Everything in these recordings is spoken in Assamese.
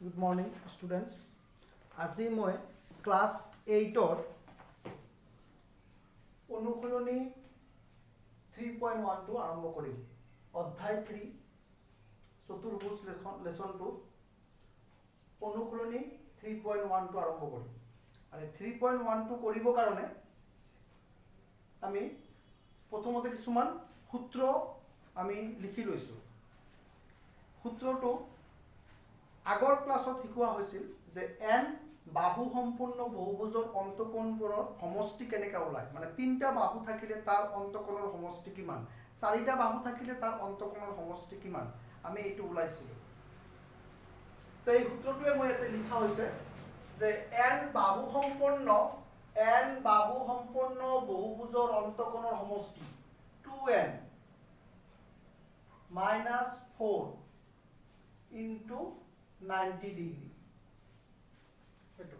Good morning, students. আজি মই ক্লাস 8 অনুশীলনী 3.1 আৰম্ভ কৰিম। অধ্যায় 3 চতুৰ্ভুজ লেসন 2 অনুশীলনী 3.1 আৰম্ভ কৰিম। আৰু 3.1 কৰিবৰ কাৰণে আমি প্ৰথমতে কিছুমান সূত্ৰ আমি লিখি লৈছো। সূত্ৰটো আগৰ ক্লাছত শিকোৱা হৈছিল যে n বাহু সম্পূৰ্ণ বহুভুজৰ অন্তকোণবোৰৰ সমষ্টি কেনেকৈ ওলায়, মানে তিনিটা বাহু থাকিলে তাৰ অন্তকোণৰ সমষ্টি কিমান, চাৰিটা বাহু থাকিলে তাৰ অন্তকোণৰ সমষ্টি কিমান, আমি এইটো ওলাইছিলো। তো এই সূত্ৰটোৱে মই ইয়াতে লিখা হৈছে যে n বাহু সম্পূৰ্ণ বহুভুজৰ অন্তকোণৰ সমষ্টি 2n - 4 into 90 ডিগ্ৰী। সেইটো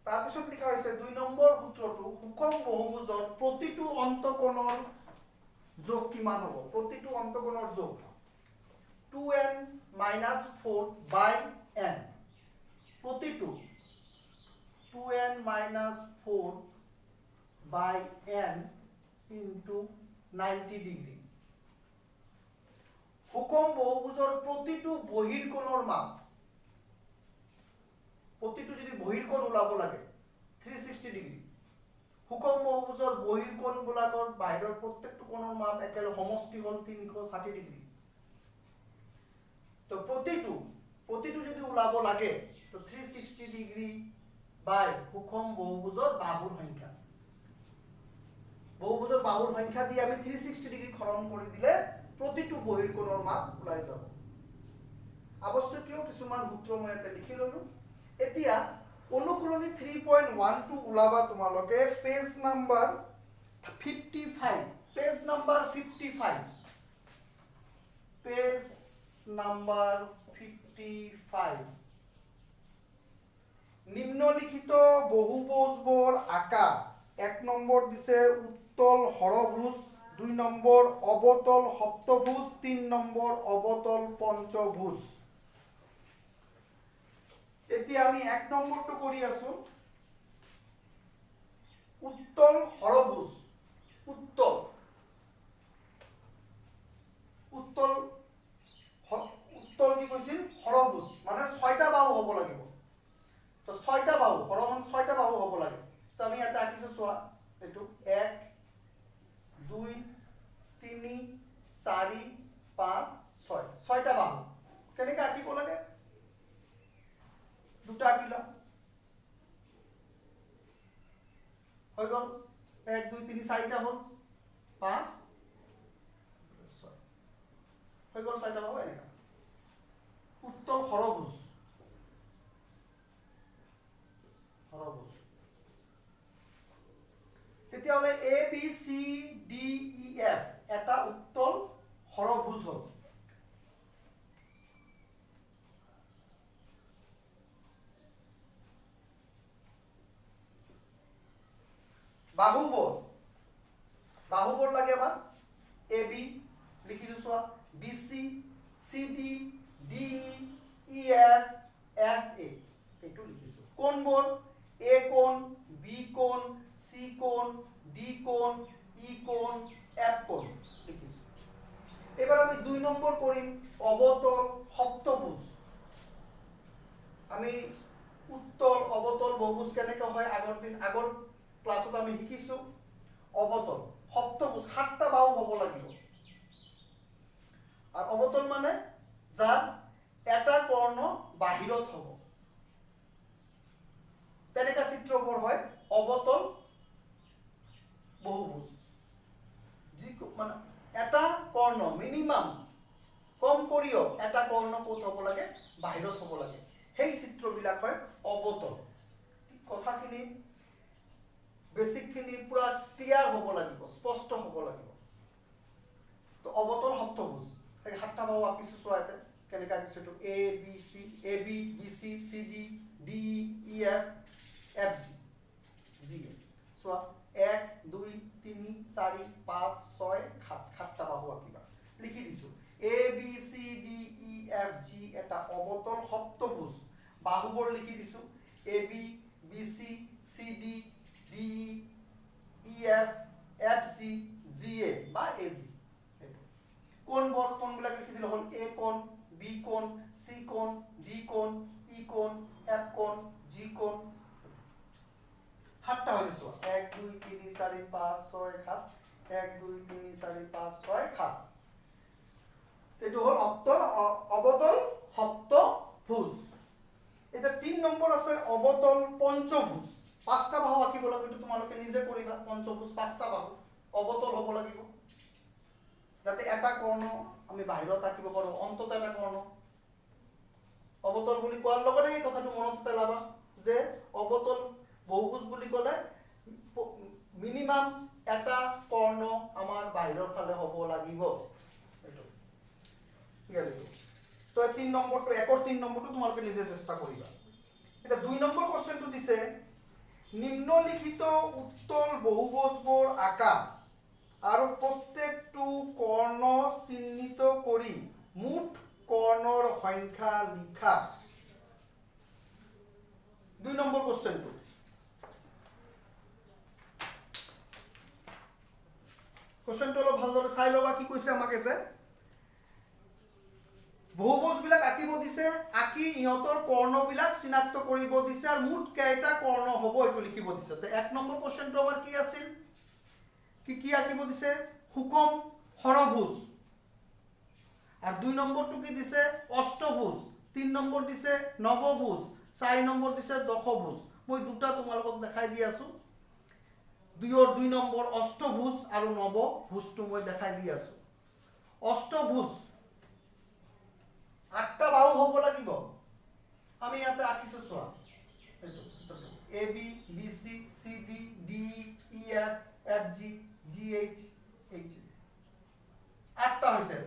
তাৰপিছত লিখা হৈছে 2 নম্বৰ সূত্ৰটো সুষম বহুভুজৰ প্ৰতিটো অন্তকোণৰ যোগ কিমান হ'ব, প্ৰতিটো অন্তকোণৰ যোগ 2n - 4 by n, প্ৰতিটো 2n - 4 by n into 90 degree. সুষম বহুভুজৰ প্ৰতিটো বহিৰ্কোণৰ মান, প্ৰতিটো যদি বহিৰ্কোণ ওলাব লাগে 360 ডিগ্ৰী, সুষম বহুভুজৰ বহিৰ্কোণবিলাকৰ বাহিৰৰ প্ৰত্যেকটো কোণৰ মান একেলগে সমষ্টি হ'ল 360 ডিগ্ৰী। তো প্ৰতিটো যদি ওলাব লাগে তো 360 ডিগ্ৰী বাই সুষম বহুভুজৰ বাহুৰ সংখ্যা, বহুভুজৰ বাহুৰ সংখ্যা দি আমি 360 ডিগ্ৰী হৰণ কৰি দিলে প্ৰতিটো বহিৰ্কোণৰ মান ওলাই যাব। আৱশ্যকীয় কিছুমান সূত্ৰ মই ইয়াতে লিখি ললো। এতিয়া অনুশীলনী 3.12 ওলাবা তোমালোকে পেজ নাম্বাৰ 55, পেজ নাম্বাৰ 55 নিম্নলিখিত বহুভুজবোৰ আঁকা। 1 নম্বৰ দিছে উত্তল হৰভুজ, 2 নম্বৰ অবতল সপ্তভুজ, 3 নম্বৰ অবতল পঞ্চভুজ। এতিয়া আমি 1 নম্বৰটো কৰি আছো। উত্তল হৰভুজ, উত্তল কি কৈছিল, হৰভুজ মানে 6টা বাহু হ'ব লাগিব। তো 6টা বাহু, হৰ মানে 6টা বাহু হ'ব লাগে। তো আমি ইয়াতে আঁকিছো, চোৱা এইটো 1 2 3 4 5 6, 6টা বাহু কেনেকৈ আঁকিব লাগে, দুটা আঁকিলা হৈ গ'ল, 1 2 3 4টা হ'ল, 5 6 হৈ গ'ল, 6টা বাহু এনেকা। উত্তল হৰভুজ, তেতিয়াহ'লে A B C D E F এটা উত্তল হৰভুজ হ'ল। বাহুবোৰ লাগে আমাক এ বি লিখিছো, চোৱা B C, C D, D E F, F A এইটো লিখিছো। কোণবোৰ এ কোণ, বি কোণ, চি কোণ, ডি কোণ, ই কোণ, এফ কোণ লিখিছো। এবাৰ আমি 2 নম্বৰ কৰিম অবতল সপ্তভুজ। আমি উত্তল অবতল বহুভুজ কেনেকৈ হয় আগৰ ক্লাছত আমি শিকিছো। অবতল সপ্তভুজ 7টা বাহু হ'ব লাগিব। আৰু অবতল মানে যাৰ এটা কৰ্ণ বাহিৰত হ'ব, তেনেকা চিত্ৰবোৰ হয় অবতল বহুভুজ। যি মানে এটা কৰ্ণ মিনিমাম, কম কৰিও এটা কৰ্ণ ক'ত হ'ব লাগে, বাহিৰত হ'ব লাগে, সেই চিত্ৰবিলাক হয় অবতল। কথাখিনি বেছিকখিনি পুৰা ক্লিয়াৰ হ'ব লাগিব, স্পষ্ট হ'ব লাগিব। তো অবতল সপ্তভুজ এই 7টা বাহু আঁকিছো, চোৱা ইয়াতে কেনেকৈ আঁকিছো। এইটো A B C, A B B C C D D E F F G, চোৱা 1 2 3 4 5 6 7টা বাহু আঁকিবা। লিখি দিছো A B C D E F G এটা অবতল সপ্তভুজ। বাহুবোৰ লিখি দিছো AB BC CD DE EF FG GA বা AG কোণবিলাক লিখি দিলে হ'ল A কোণ B কোণ C কোণ D কোণ E কোণ F কোণ G কোণ সাতটা হৈ গৈছে 1 2 3 4 5 6 7 1 2 3 4 5 6 7 এইটো হ'ল অবতল সপ্তভুজ এটা 3 নম্বৰ আছে অবতল পঞ্চভুজ পাঁচটা বাহু আঁকিব লাগিব এইটো তোমালোকে নিজে কৰিবা পঞ্চভুজ পাঁচটা বাহু অবতল হ'ব লাগিব যাতে এটা কৰ্ণ আমি বাহিৰত আঁকিব পাৰো অন্তত এটা কৰ্ণ অবতল বুলি কোৱাৰ লগতে এই কথাটো মনত পেলাবা যে অবতল বহুভুজ বুলি ক'লে মিনিমাম এটা কৰ্ণ আমাৰ বাহিৰৰ ফালে হ'ব লাগিব এইটো ঠিক আছে তো 3 নম্বৰটো একৰ 3 নম্বৰটো তোমালোকে নিজে চেষ্টা কৰিবা এটা 2 নম্বৰ কোশ্চেনটো দিছে নিম্নলিখিত উত্তল বহুভুজবোৰ আঁকা আৰু প্ৰত্যেকটো কৰ্ণ চিহ্নিত কৰি মুঠ কৰ্ণৰ সংখ্যা লিখা 2 নম্বৰ কোশ্চেনটো কোশ্চেনটো অলপ ভালদৰে চাই লবা কি কৈছে আমাক এতে বহুভুজবিলাক আঁকিব দিছে আঁকি ইহঁতৰ কৰ্ণবিলাক চিনাক্ত কৰিব দিছে আৰু মুঠ কেইটা কৰ্ণ হ'ব এইটো লিখিব দিছে তো 1 নম্বৰ কোশ্চেনটো আমাৰ কি আছিল কি আঁকিব দিছে সুষম ষড়ভুজ আৰ 2 নম্বৰটো কি দিছে অষ্টভুজ 3 নম্বৰ দিছে নবভুজ 4 নম্বৰ দিছে দশভুজ মই দুটা তোমালোকক দেখাই দি আছো 2 নম্বৰ অষ্টভুজ আৰু নবভুজটো মই দেখাই দি আছো অষ্টভুজ 8টা বাহু হ'ব লাগিব আমি ইয়াতে আঁকিছো চোৱা এইটো AB BC CD DE EF FG GH H 8টা হৈছে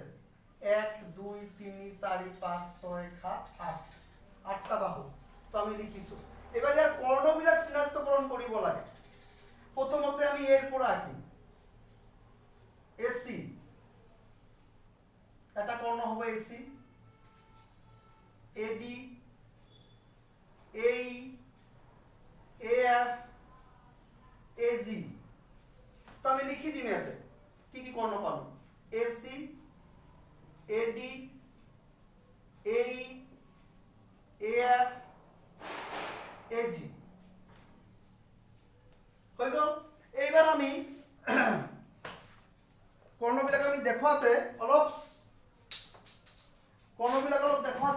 1 2 3 4 5 6 7 8 8টা বাহু তো আমি লিখিছো এবাৰ ইয়াৰ কৰ্ণবিলাক চিনাক্তকৰণ কৰিব লাগে প্ৰথমতে আমি এৰ পৰা আঁকিম AC এটা কৰ্ণ হ'ব AC AD AE AF AG তো আমি লিখি দিম ইয়াতে কি কৰ্ণ পালো AC AD AE AF AG হৈ গ'ল এইবাৰ আমি কৰ্ণবিলাক আমি দেখুৱাতে অলপ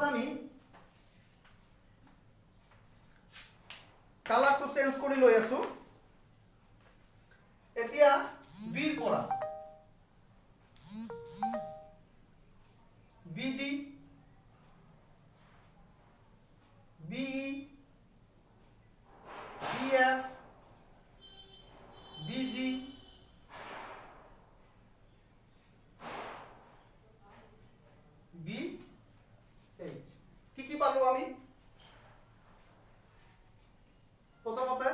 আমি কালাৰটো চেঞ্জ কৰি লৈ আছো এতিয়া বিৰ পৰা BD BE BF BG BH কি পালো আমি প্ৰথমতে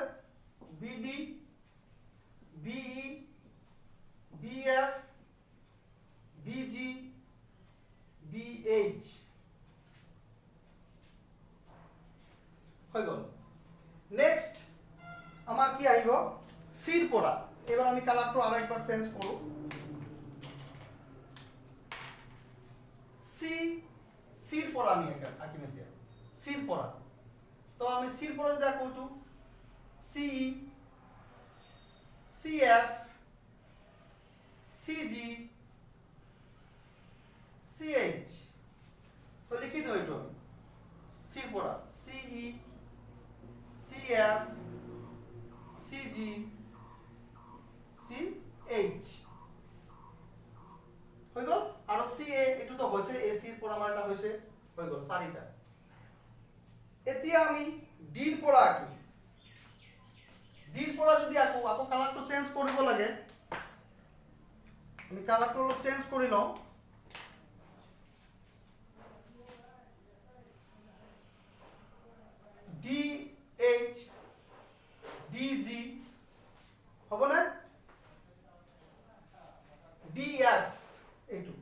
BD BE BF BG BH হৈ গ'ল নেক্সট আমাৰ কি আহিব সিৰ পৰা এবাৰ আমি কালাৰটো আৰু একবাৰ চেঞ্জ কৰো সিৰ পৰা আমি আঁকিম এতিয়া সিৰ পৰা তো আমি সিৰ পৰা যদি আঁকোটো CE CF CG CH তো লিখি দিও এইটো সিৰ পৰা CE CF CG CH হৈ গ'ল আৰু CA এটো তো হৈছে AC ৰ পৰা আমাৰ এটা হৈছে হৈ গ'ল চাৰিটা এতিয়া আমি ডিৰ পৰা আঁকি ডিৰ পৰা যদি আঁকো আকৌ কালাৰটো চেঞ্জ কৰিব লাগে আমি কালাৰটো অলপ চেঞ্জ কৰি লওঁ DH DG হ'ব না DF এইটো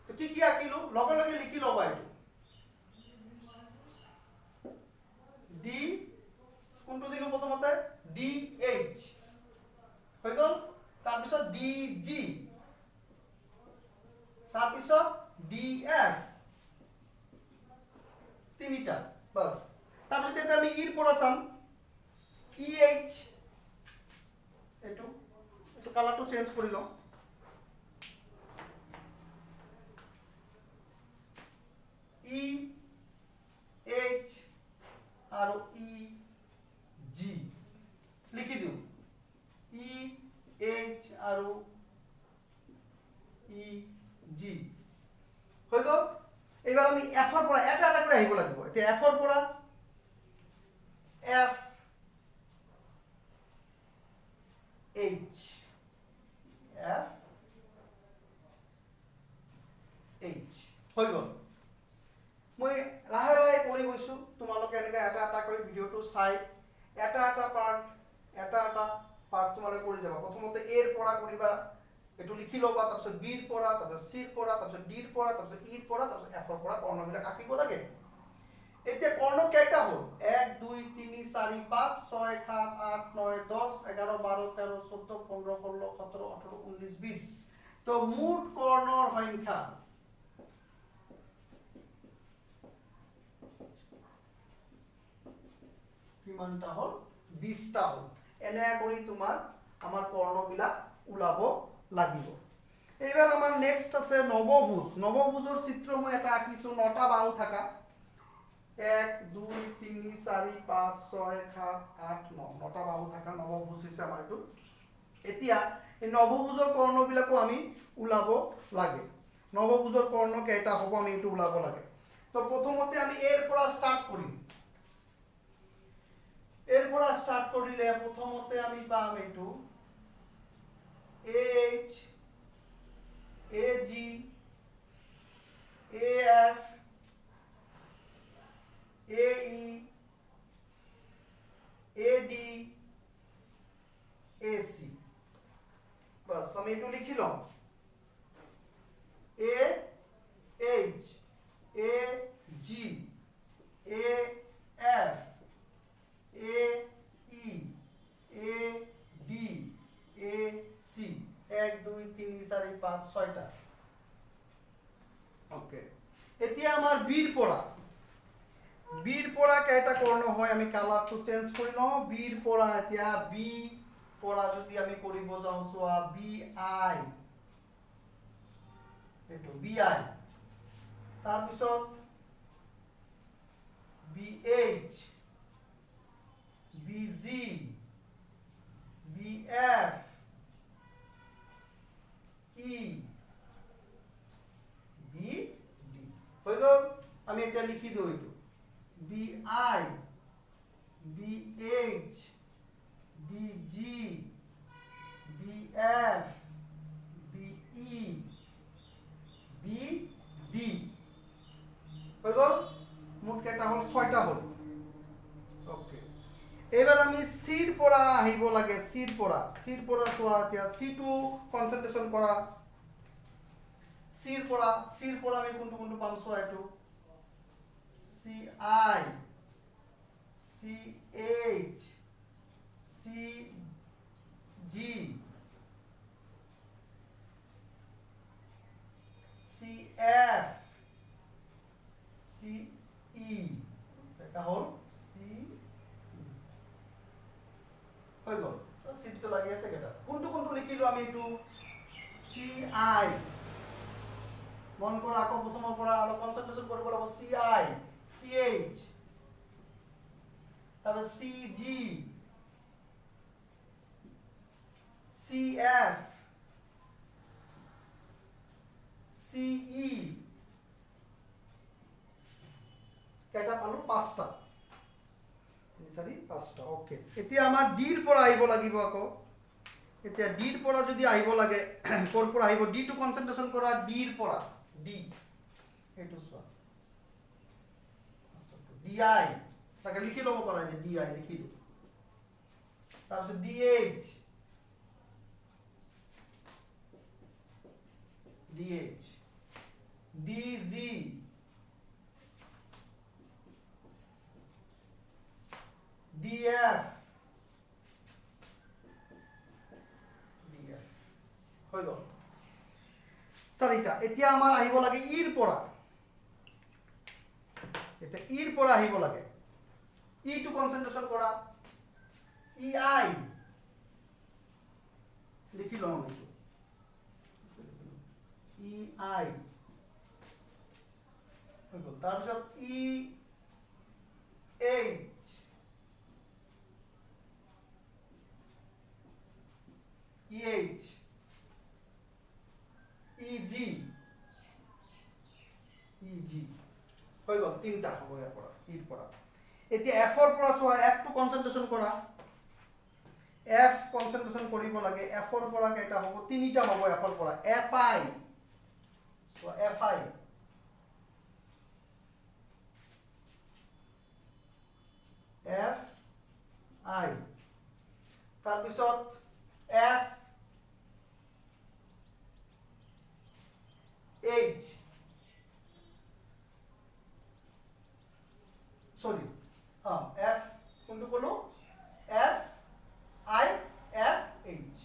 তো কি আঁকিলো লগে লগে লিখি ল'বা এইটো ডি কোনটো দিলো প্ৰথমতে ডি এইচ হৈ গ'ল তাৰপিছত ডি জি তাৰপিছত ডি এফ তিনিটা বাস তাৰপিছত এতিয়া আমি ইৰ পৰা চাম ই এইচ এইটো কালাৰটো চেঞ্জ কৰি লওঁ ই এইচ আৰু ই জি লিখি দিওঁ ই এইচ আৰু ই জি হৈ গ'ল এইবাৰ আমি এফৰ পৰা এটা এটা কৰি আহিব লাগিব এতিয়া এফৰ পৰা এফ এইচ এফ এইচ হৈ গ'ল মই লাহে লাহে কৰি গৈছো তোমালোকে এনেকৈ এটা এটা কৰি ভিডিঅ'টো চাই এটা এটা পাৰ্ট তোমালোকে কৰি যাবা প্ৰথমতে এৰ পৰা কৰিবা এইটো লিখি ল'বা তাৰপিছত বিৰ পৰা তাৰপিছত চিৰ পৰা তাৰপিছত ডিৰ পৰা তাৰপিছত ইৰ পৰা তাৰপিছত এফৰ পৰা কৰ্ণবিলাক আঁকিব লাগে এতিয়া কৰ্ণ কেইটা হ'ল 1 2 3 4 5 6 7 8 9 10 11 12 13 14 15 16 17 18 19 20 তো মুঠ কৰ্ণৰ সংখ্যা কিমানটা হ'ল 20টা হ'ল এনে কৰি তোমাৰ আমাৰ কৰ্ণবিলাক ওলাব লাগিব এইবাৰ আমাৰ নেক্সট আছে নৱভুজৰ চিত্ৰ মই এটা আঁকিছো 9টা বাহু থাকা 1 2 3 4 5 6 7 8 9 9টা বাহু থাকা নৱভুজ হৈছে আমাৰ এইটো এতিয়া এই নৱভুজৰ কৰ্ণবিলাকো আমি ওলাব লাগে নৱভুজৰ কৰ্ণ কেইটা হ'ব আমি এইটো ওলাব লাগে তো প্ৰথমতে আমি এৰ পৰা ষ্টাৰ্ট কৰিম এৰ পৰা স্টার্ট করিলে প্রথমতে আমি পাম এটু H AG AF AE AD AC বাস আমি এটু লিখি লম A H A G A F A E A D A C 1 2 3 4 5 6টা ওকে এতিয়া আমাৰ বিৰ পৰা কেইটা কৰ্ণ হয় আমি কালাৰটো চেঞ্জ কৰি লওঁ বিৰ পৰা এতিয়া বি পৰা যদি আমি কৰিব যাওঁ সোৱা বি আই এটো বি আই তাৰ পিছত B H BG, BF, E, BD হৈ গ'ল আমি এটা লিখি দিও এইটো BI, BH, BG, BF, BE, BD হৈ গ'ল মুঠ কেইটা হ'ল 6টা হ'ল ওকে এবাৰ আমি সিৰ পৰা আহিব লাগে সিৰ পৰা সোৱা এতিয়া সি2 কনসেন্ট্ৰেশন কৰা সিৰ পৰা আমি কোনটো পাম সোৱা এটো C I C H C G C F C E এটা হ'ল হৈ গ'ল তো সিটো লাগি আছে কেটা কোনটো লিখিলো আমি এটো সি আই মন কৰা আকৌ প্ৰথমৰ পৰা অলপ কনসেন্ট্ৰেশন কৰিব লাগিব সি আই সি এইচ তারপর সি জি সি এফ সি ই কেটা পালো 5টা সরি 5টা ওকে এতিয়া আমাৰ ডিৰ পৰা আহিব লাগিব আকৌ এতিয়া ডিৰ পৰা যদি আহিব লাগে কোৰ পৰা আহিব ডি টু কনসেন্ট্ৰেশন কৰা ডিৰ পৰা ডি এটো সো ডি আই তাকে লিখি লব পাৰা যে ডি আই লিখি দিও তাৰপিছত ডি এইচ DG DF হৈ গ'ল চাৰিটা এতিয়া আমাৰ আহিব লাগে ইৰ পৰা এতিয়া ইৰ পৰা আহিব লাগে ই টু কনসেন্ট্ৰেশন কৰা EI লিখি লওঁ এইটো EI হৈ গ'ল তাৰপিছত EH EG হৈ গ'ল তিনটা হ'ব ইয়াৰ পৰা ইৰ পৰা এতিয়া F ৰ পৰা চোৱা F টু কনসেন্ট্ৰেশন কৰা F কনসেন্ট্ৰেশন কৰিব লাগে F ৰ পৰা কেইটা হ'ব তিনিটা হ'ব F ৰ পৰা FI so FI তাৰপিছত FH sorry F কোনটো কলো FIFH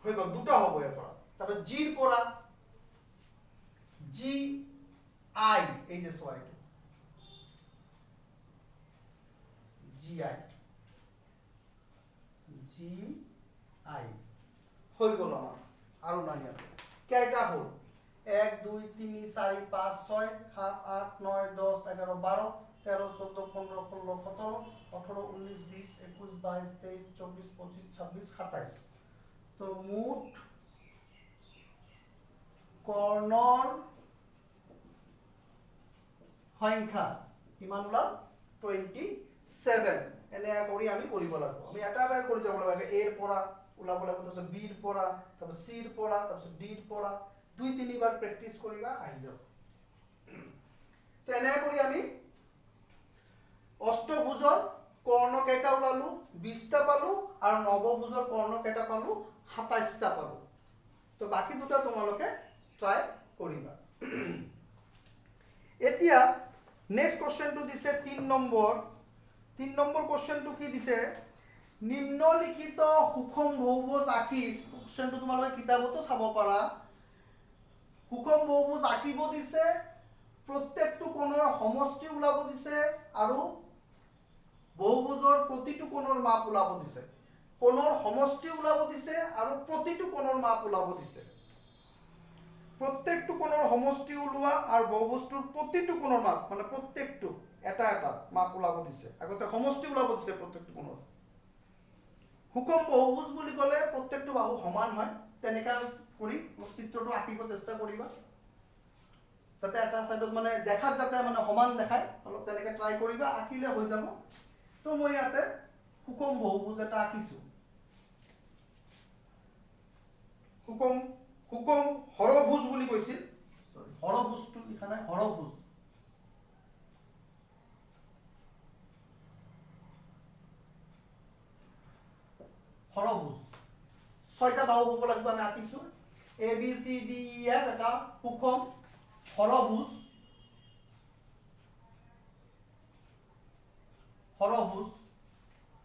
হৈ গ'ল দুটা হ'ব ইয়াৰ পৰা তাৰপিছত G ৰ পৰা GI এই যে চোৱা এইটো GI হৈ গ'ল আমাৰ আৰু নাই ইয়াত কেইটা হ'ল 1 2 3 4 5 6 7 8 9 10 11 12 13 14 15 16 17 18 19 20 21 22 23 24 25 26 27 তো মুঠ কৰ্ণৰ সংখ্যা কিমান ওলাল 27 এনে কৰি আমি কৰিব লাগিব আমি এটা এটা কৰি যাব লাগে a ৰ পৰা ওলাব লাগিব তাৰপিছত b ৰ পৰা তাৰপিছত c ৰ পৰা তাৰপিছত d ৰ পৰা দুই তিনিবাৰ প্ৰেক্টিস কৰিবা আহি যাব তো এনে কৰি আমি অষ্টভুজৰ কৰ্ণ কেইটা ওলালো 20টা পালো আৰু নৱভুজৰ কৰ্ণ কেইটা পালো 27টা পালো তো বাকি দুটা তোমালোকে ট্ৰাই কৰিবা এতিয়া নেক্সট কোশ্চেনটো দিছে 3 নম্বৰ কোশ্চেনটো কি দিছে নিম্নলিখিত সুষম বহুভুজ আঁকি কোশ্চেনটো তোমালোকে কিতাপতো চাব পাৰা সুষম বহুভুজ আঁকিব দিছে প্ৰত্যেকটো কোণৰ সমষ্টি ওলাব দিছে আৰু বহুভুজৰ প্ৰতিটো কোণৰ মাপ ওলাব দিছে কোণৰ সমষ্টি ওলাব দিছে আৰু প্ৰতিটো কোণৰ মাপ ওলাব দিছে প্ৰত্যেকটো কোণৰ সমষ্টি ওলোৱা আৰু বহুভুজটোৰ প্ৰতিটো কোণৰ মাপ মানে প্ৰত্যেকটো এটা এটা মাপ ওলাব দিছে আগতে সমষ্টি ওলাব দিছে প্ৰত্যেকটো কোণৰ সুষম বহুভুজ বুলি ক'লে প্ৰত্যেকটো বাহু সমান হয় তেনেকা কৰি চিত্ৰটো আঁকিব চেষ্টা কৰিবা যাতে এটা সাইডত মানে দেখাত যাতে মানে সমান দেখায় অলপ তেনেকা ট্রাই কৰিবা আঁকিলে হৈ যাব তো মই ইয়াতে সুষম বহুভুজ এটা আঁকিছো সুষম হৰভুজ বুলি কৈছিল সৰি হৰভুজটো লিখা নাই হৰভুজ ছয়টা বাহু হ'ব লাগিব আমি আঁকিছো A B C D E F এটা সুষম হৰভুজ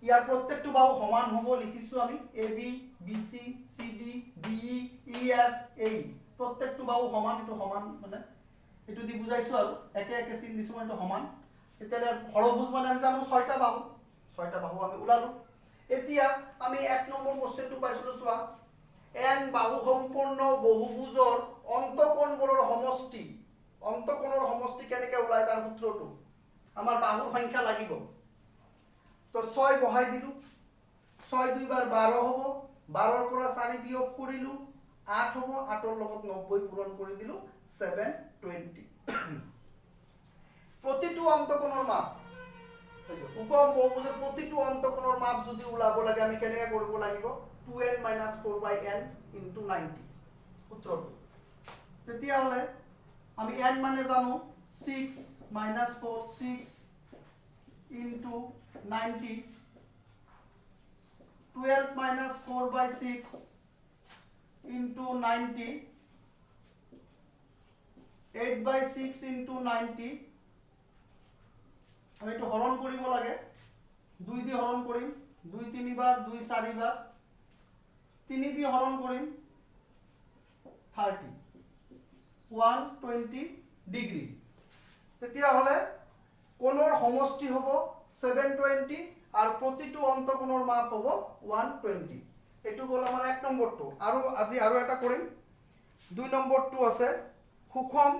ইয়াৰ প্ৰত্যেকটো বাহু সমান হ'ব লিখিছো আমি A B B C C D D E F A প্ৰত্যেকটো বাহু সমান এটো সমান মানে এটো দি বুজাইছো আৰু একে একে চিন দিছো মানে সমান এতিয়ালে হৰভুজ মানে আমি জানো ছয়টা বাহু আমি উলালো এতিয়া আমি 1 নম্বৰ কোশ্চেনটো পাইছিলো চোৱা n বাহু সম্পূৰ্ণ বহুভুজৰ অন্তঃকোণবোৰৰ সমষ্টি কেনেকৈ ওলাই তাৰ সূত্ৰটো আমাৰ বাহুৰ সংখ্যা লাগিব তো 6 বহাই দিলু 6 2 বাৰ 12 হ'ব 12 ৰ পৰা 4 বিয়োগ কৰিলু 8 হ'ব 8 ৰ লগত 90 পূৰণ কৰি দিলু 720 প্ৰতিটো অন্তঃকোণৰ মাপ সুষম বহুভুজৰ প্ৰতিটো অন্তঃকোণৰ মাপ যদি ওলাব লাগে আমি কেনেকৈ কৰিব লাগিব 2n - 4/n * 90 সূত্ৰটো তেতিয়া হলে আমি n মানে জানো 6 - 4 6 into 90 12 - 4/6 into 90, 8/6 into 90, আমি এইটো হৰণ কৰিব লাগে 2 দি হৰণ কৰিম 2 3 বাৰ 2 4 বাৰ 3 দি হৰণ কৰিম 30 120 ডিগ্ৰী তেতিয়া হলে কোণৰ সমষ্টি হ'ব 720 আৰু প্ৰতিটো অন্তকোণৰ মাপ হ'ব 120 এটো গল আমাৰ 1 নম্বৰটো আৰু আজি আৰু এটা কৰিম 2 নম্বৰটো আছে সুষম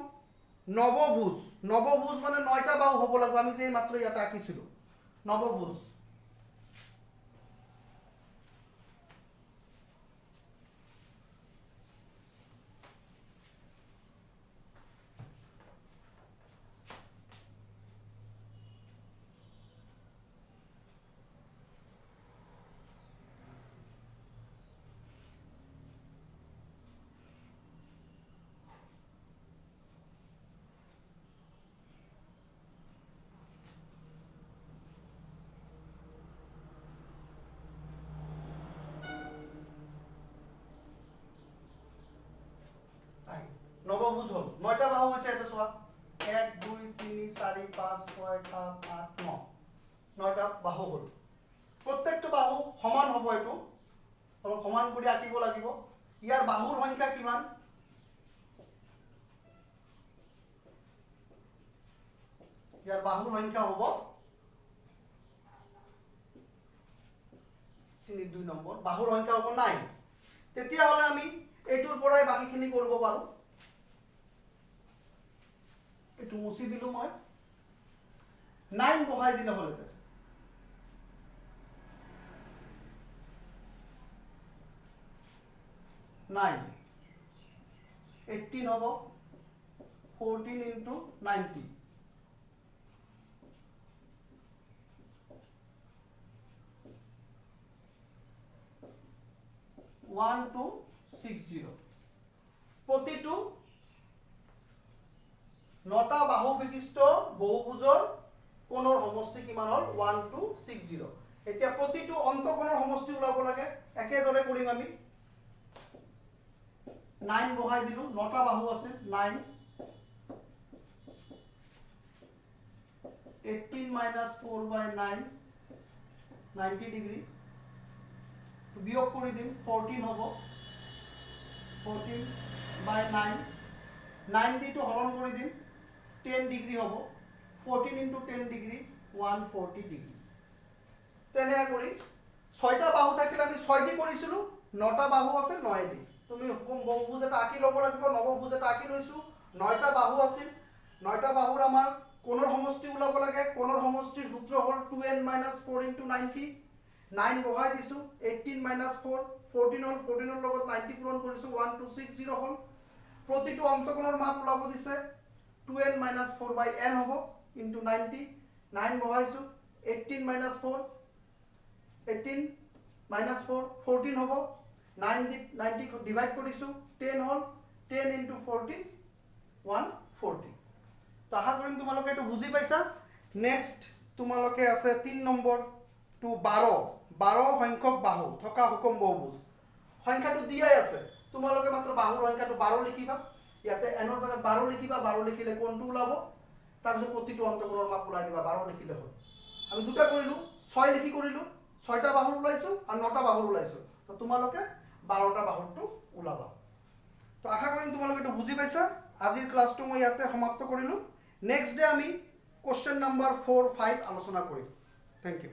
নৱভুজ নৱভুজ মানে 9টা বাহু হ'ব লাগিব আমি যে মাত্ৰ ইয়াত আঁকিছিলো নৱভুজ নৱভুজ হল 9টা বাহু হৈছে এটা চোৱা 1 2 3 4 5 6 7 8 9 9টা বাহু হল প্ৰত্যেকটো বাহু সমান হ'ব এটো অলপ সমান কৰি আঁকিব লাগিব ইয়াৰ বাহুৰ সংখ্যা কিমান ইয়াৰ বাহুৰ সংখ্যা হ'ব 3 2 নম্বৰ বাহুৰ সংখ্যা হ'ব 9 তেতিয়া হলে আমি এইটোৰ পৰাই বাকিখিনি কৰিব পাৰো এটো মুছি দিলো মই 9 বহাই দিলে হলে 9 18 হ'ব 14 into 90 1260 প্ৰতিটো 9টা বাহু বিশিষ্ট বহুভুজৰ কোণৰ সমষ্টি কিমান হল 1260 এতিয়া প্ৰতিটো অন্তকোণৰ সমষ্টি ওলাব লাগে একেদৰে কৰিম আমি 9 বহাই দিলো 9টা বাহু আছে 9 18 minus 4/9 90 ডিগ্ৰী বিয়োগ কৰি দিম 14 হ'ব 14/9 9 দি তো হৰণ কৰি দিম 10 ডিগ্ৰী হ'ব 14 into 10 ডিগ্ৰী 140 ডিগ্ৰী তেনে কৰি 6টা বাহু থাকিলে আমি 6 দি কৰিছিলো 9টা বাহু আছে 9 দি তুমি হুকুম বহুভুজ এটা আঁকি ল'ব লাগিব নৱভুজ এটা আঁকি লৈছো 9টা বাহু আছিল 9টা বাহুৰ আমাৰ কোণৰ সমষ্টি ওলাব লাগে কোণৰ সমষ্টিৰ সূত্ৰ হ'ল 2n - 4 into 90 9 বহাই দিছো 18 - 4 14 হল 14 ৰ লগত 90 পূৰণ কৰিছো 1260 হল প্ৰতিটো অন্তকোণৰ মাপ ওলাব দিছে 2n - 4/n হ'ব into 90 9 বহাইছো 18 - 4 18 - 4 14 হ'ব 9 দি 90 ডিভাইড কৰিছো 10 হল 10 into 40 140 তো আশা কৰিম তোমালোকে এটো বুজি পাইছা নেক্সট তোমালোকে আছে 3 নম্বৰ টু 12 সংখ্যক বাহু থকা হুকুম বহুভুজ সংখ্যাটো দিয়াই আছে তোমালোকে মাত্ৰ বাহুৰ সংখ্যাটো 12 লিখিবা ইয়াতে n ৰ জাগাত 12 লিখিবা 12 লিখিলে কোনটো ওলাব তাৰপিছত প্ৰতিটো অন্তকোণৰ মাপ ওলাই দিবা 12 লিখিলে হ'ল আমি দুটা কৰিলো 6 লিখি কৰিলো 6টা বাহুৰ ওলাইছো আৰু 9টা বাহুৰ ওলাইছো তো তোমালোকে 12টা বাহুৰটো ওলাবা তো আশা কৰিম তোমালোকে এটো বুজি পাইছা আজিৰ ক্লাছটো মই ইয়াতে সমাপ্ত কৰিলো নেক্সট ডে আমি কোশ্চেন নাম্বাৰ 4 5 আলোচনা কৰিম থ্যাংক ইউ